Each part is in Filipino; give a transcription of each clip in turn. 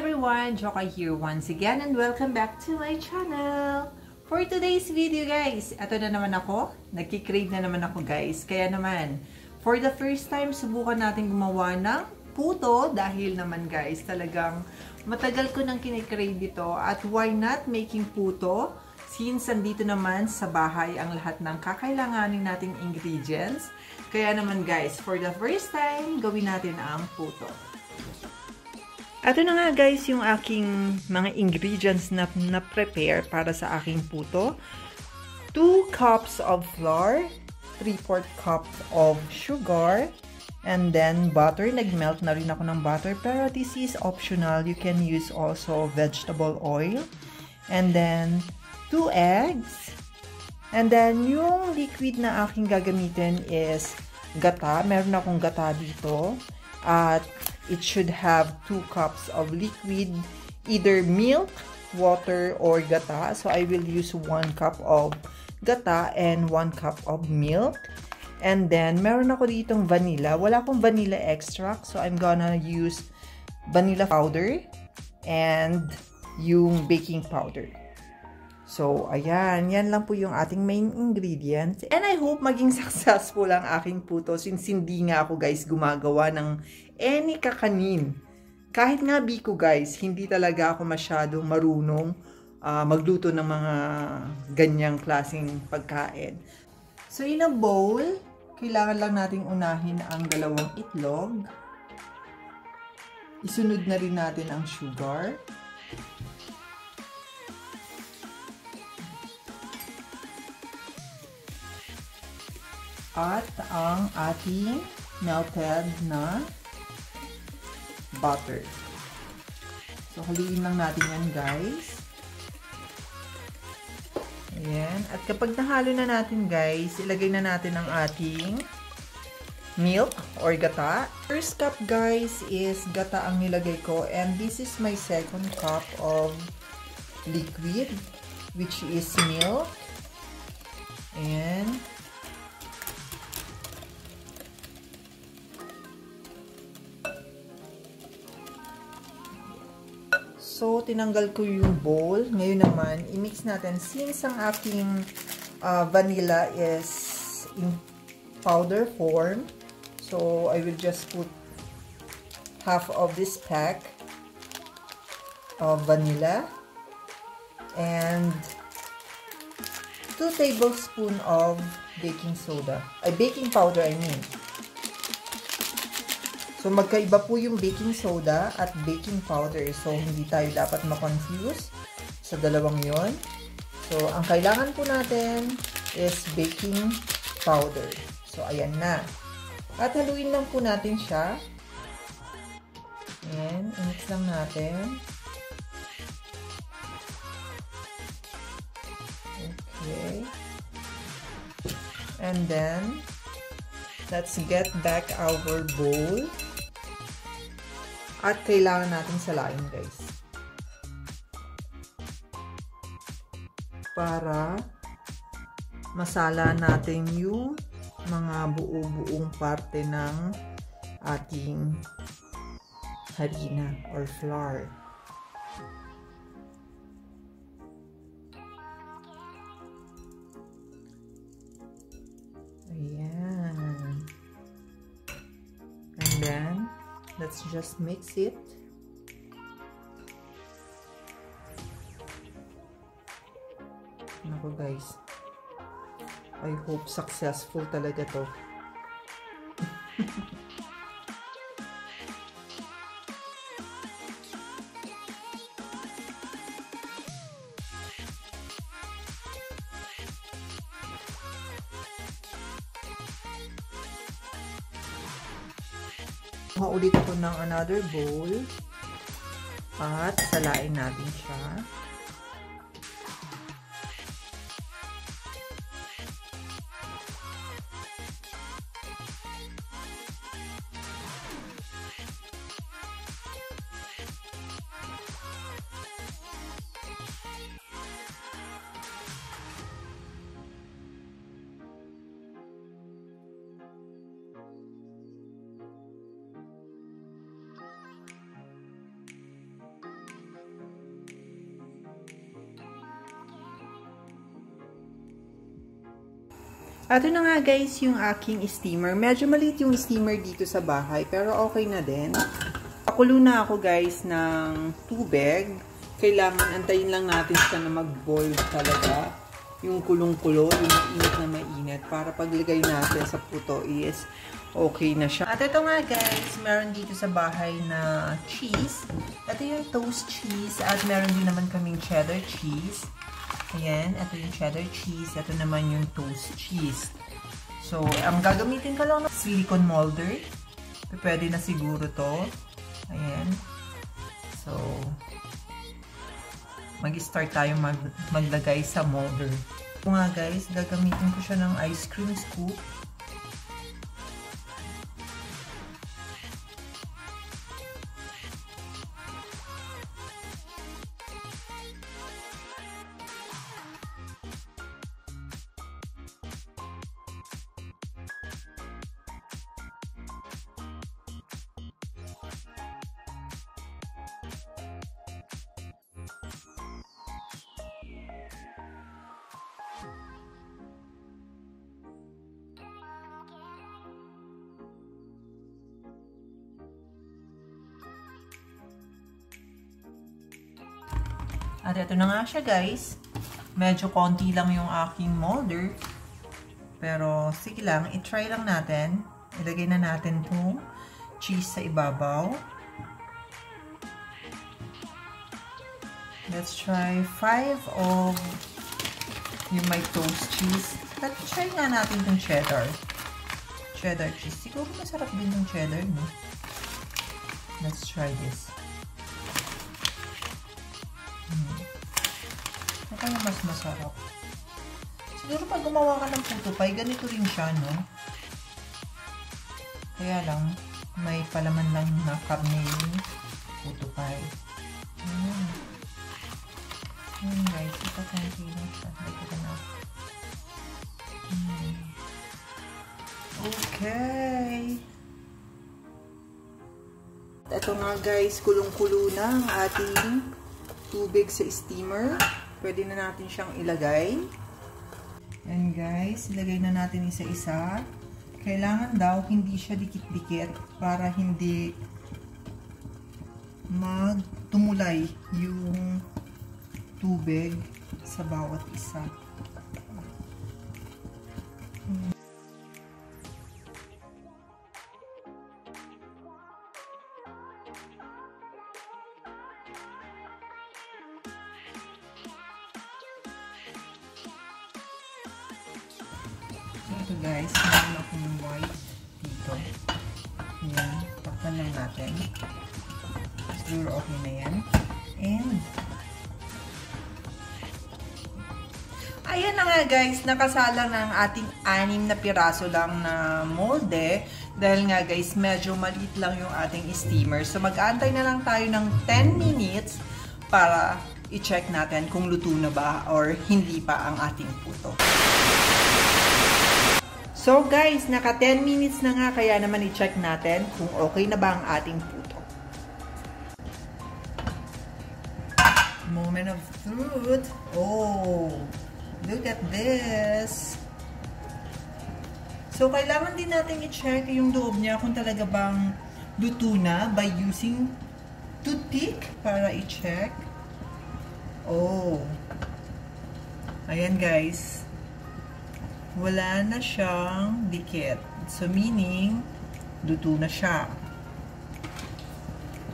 everyone, Jokai here once again and welcome back to my channel. For today's video guys, eto na naman ako, nagkikrave na naman ako guys. Kaya naman, for the first time, subukan natin gumawa ng puto dahil naman guys, talagang matagal ko nang kinikrave dito at why not making puto? Since andito naman sa bahay ang lahat ng kakailanganin nating ingredients. Kaya naman guys, for the first time, gawin natin ang puto. Ito na nga guys yung aking mga ingredients na prepare para sa aking puto. 2 cups of flour, 3/4 cup of sugar, and then butter. Nag-melt na rin ako ng butter pero this is optional. You can use also vegetable oil. And then 2 eggs. And then yung liquid na aking gagamitin is gata. Meron akong gata dito. At it should have 2 cups of liquid, either milk, water, or gata. So I will use 1 cup of gata and 1 cup of milk. And then, meron ako ditong vanilla. Wala akong vanilla extract, so I'm gonna use vanilla powder and yung baking powder. So, ayan. Yan lang po yung ating main ingredients. And I hope maging successful ang aking puto since hindi nga ako guys gumagawa ng any kakanin. Kahit nga biko guys, hindi talaga ako masyadong marunong magluto ng mga ganyang klaseng pagkain. So, in a bowl, kailangan lang nating unahin ang 2 itlog. Isunod na rin natin ang sugar. At ang ating melted na butter. So, haluin lang natin yan, guys. Ayan. At kapag nahalo na natin, guys, ilagay na natin ang ating milk or gata. First cup, guys, is gata ang nilagay ko. And this is my 2nd cup of liquid, which is milk. And so, tinanggal ko yung bowl. Ngayon naman, i-mix natin. Since ang aking vanilla is in powder form, so I will just put half of this pack of vanilla and 2 tablespoons of baking soda. Baking powder, I mean. So, magkaiba po yung baking soda at baking powder. So, hindi tayo dapat ma-confuse sa dalawang yon. So, ang kailangan po natin is baking powder. So, ayan na. At haluin lang po natin siya. Ayan, i-mix lang natin. Okay. And then, let's get back our bowl. At kailangan natin salain guys. Para masala natin yung mga buo-buong parte ng ating harina or flour. Ayan. And then, let's just mix it. Naku guys. I hope successful talaga to. Ulit ako ng another bowl at salain natin siya. Ito na nga guys yung aking steamer. Medyo maliit yung steamer dito sa bahay, pero okay na din. Pakulo na ako guys ng tubig. Kailangan antayin lang natin siya na mag-boil talaga. Yung kulong-kulo, yung mainit na mainit. Para paglagay natin sa puto is okay na siya. At ito nga guys, meron dito sa bahay na cheese. Ito yung toast cheese at meron din naman kaming cheddar cheese. Ayan, ito yung cheddar cheese. Ito naman yung toast cheese. So, ang gagamitin ko lang ng silicone molder. Pwede na siguro to. Ayan. So, mag-start tayo maglagay sa molder. Ito nga guys, gagamitin ko siya ng ice cream scoop. At ito na nga siya guys. Medyo konti lang yung aking molder. Pero sige lang, i-try lang natin. Ilagay na natin itong cheese sa ibabaw. Let's try 5 of yung may toast cheese. At try nga natin itong cheddar. Cheddar cheese. Siguro masarap din yung cheddar, no? Let's try this. Kaya mas masarap. Siguro pag gumawa ka ng puto pie, ganito rin siya, no? Kaya lang, may palaman lang na karne yung puto pie. Ayan guys, ito konti lang siya. Ito na. Okay. Ito nga guys, kulong-kulo na ang ating tubig sa steamer. Pwede na natin siyang ilagay. And guys, ilagay na natin isa-isa. Kailangan daw hindi siya dikit-dikit para hindi magtumulay yung tubig sa bawat isa. Ito guys, meron akong white dito. Ayan, takpan lang natin. Siguro okay na yan. And ayan na nga guys, nakasala na ang ating 6 na piraso lang na molde. Dahil nga guys, medyo maliit lang yung ating steamer. So mag-aantay na lang tayo ng 10 minutes para i-check natin kung luto na ba or hindi pa ang ating puto. So guys, naka 10 minutes na nga, kaya naman i-check natin kung okay na ba ang ating puto. Moment of truth. Oh, look at this. So kailangan din natin i-check yung loob niya kung talaga bang luto na by using toothpick para i-check. Oh, ayan guys. Wala na siyang dikit. So, meaning, luto na siya.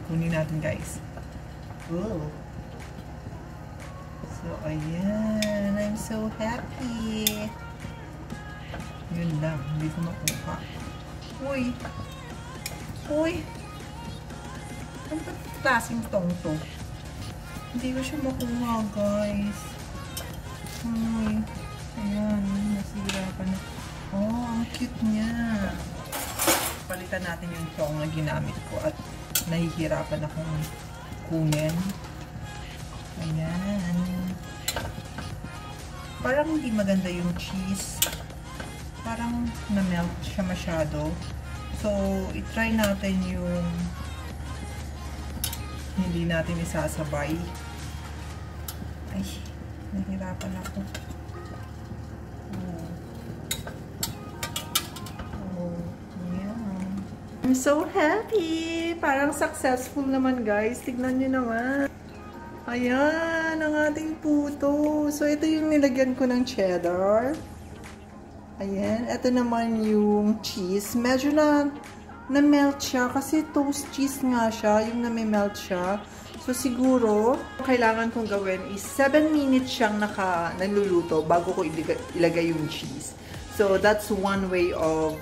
Kunin natin, guys. Oh. So, ayan. I'm so happy. Yun lang. Hindi ko makuha. Uy. Uy. Ano ba klaseng tong to? Hindi ko siya makuha, guys. Uy. Ayan, nasira pa na. Oh, ang cute niya. Palitan natin yung tong na ginamit ko at nahihirapan akong kunin. Ayan. Parang hindi maganda yung cheese. Parang na-melt siya masyado. So, itry natin yung hindi natin isasabay. Ay, nahihirapan ako. I'm so happy! Parang successful naman guys. Tignan nyo naman. Ayan, ang ating puto. So, ito yung nilagyan ko ng cheddar. Ayan, ito naman yung cheese. Medyo na-melt siya kasi toast cheese nga siya, yung na-melt siya. So, siguro, kailangan kong gawin is 7 minutes siyang naluluto bago ko ilagay yung cheese. So, that's one way of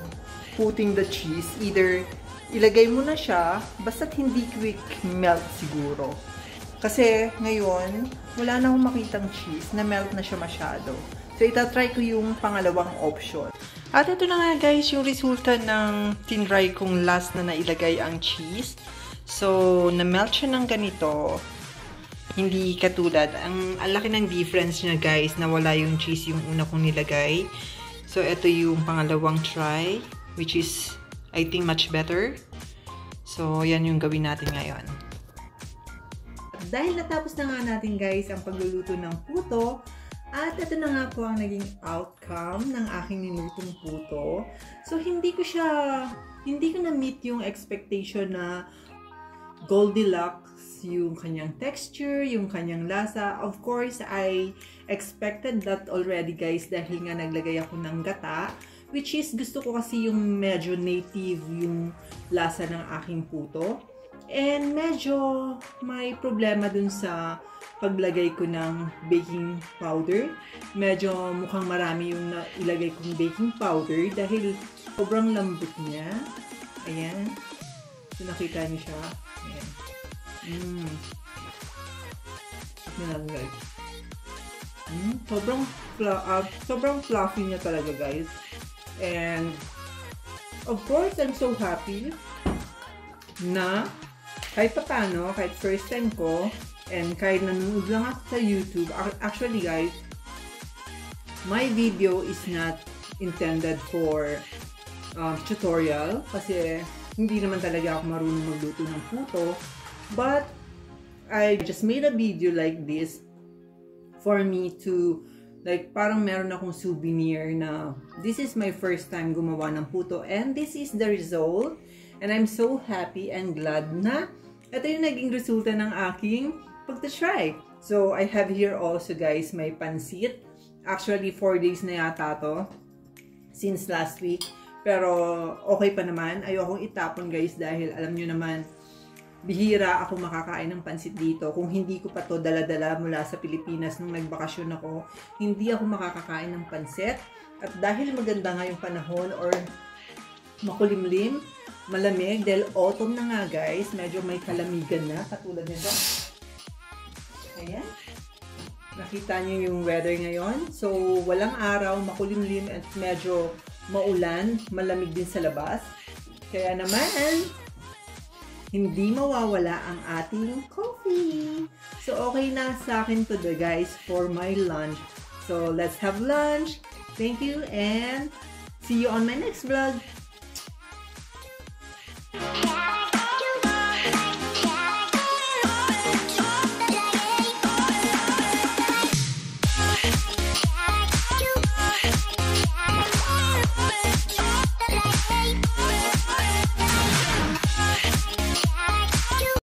putting the cheese. Either ilagay mo na siya, basta't hindi quick melt siguro. Kasi ngayon, wala na akong makitang cheese, na-melt na siya masyado. So, itatry ko yung pangalawang option. At ito na nga guys, yung resulta ng tinry kong last na nailagay ang cheese. So, na-melt siya ng ganito. Hindi katulad. Ang laki ng difference niya guys, na wala yung cheese yung una kong nilagay. So, ito yung pangalawang try, which is, I think, much better. So, yan yung gawin natin ngayon. Dahil natapos na nga natin guys ang pagluluto ng puto, at ito na nga po ang naging outcome ng aking nilutong puto. So, hindi ko na-meet yung expectation na Goldilocks yung kanyang texture, yung kanyang lasa. Of course, I expected that already guys dahil nga naglagay ako ng gata. Which is, gusto ko kasi yung medyo native yung lasa ng aking puto. And medyo may problema dun sa paglagay ko ng baking powder. Medyo mukhang marami yung ilagay kong baking powder dahil sobrang lambot niya. Ayan. So, nakita niyo siya. Ayan. Ayan guys. Sobrang fluffy niya talaga guys. And of course, I'm so happy na kahit paano, kahit first time ko, and kahit nanonood lang ako sa YouTube, actually guys, my video is not intended for tutorial kasi hindi naman talaga ako marunong magluto ng puto. But I just made a video like this for me to like, parang meron akong souvenir na this is my first time gumawa ng puto and this is the result. And I'm so happy and glad na ito yung naging resulta ng aking pagta-try. So, I have here also guys, my pansit. Actually, 4 days na yata to since last week. Pero, okay pa naman. Ayokong itapon guys dahil alam nyo naman, bihira ako makakain ng pansit dito. Kung hindi ko pa to dala-dala mula sa Pilipinas nung nagbakasyon ako, hindi ako makakakain ng pansit. At dahil maganda nga yung panahon or makulimlim, malamig, dahil autumn na nga guys, medyo may kalamigan na, katulad nito. Ayan. Nakita niyo yung weather ngayon. So, walang araw, makulimlim at medyo maulan, malamig din sa labas. Kaya naman, hindi mawawala ang ating coffee. So, okay na sa akin today guys for my lunch. So, let's have lunch. Thank you and see you on my next vlog. Yeah.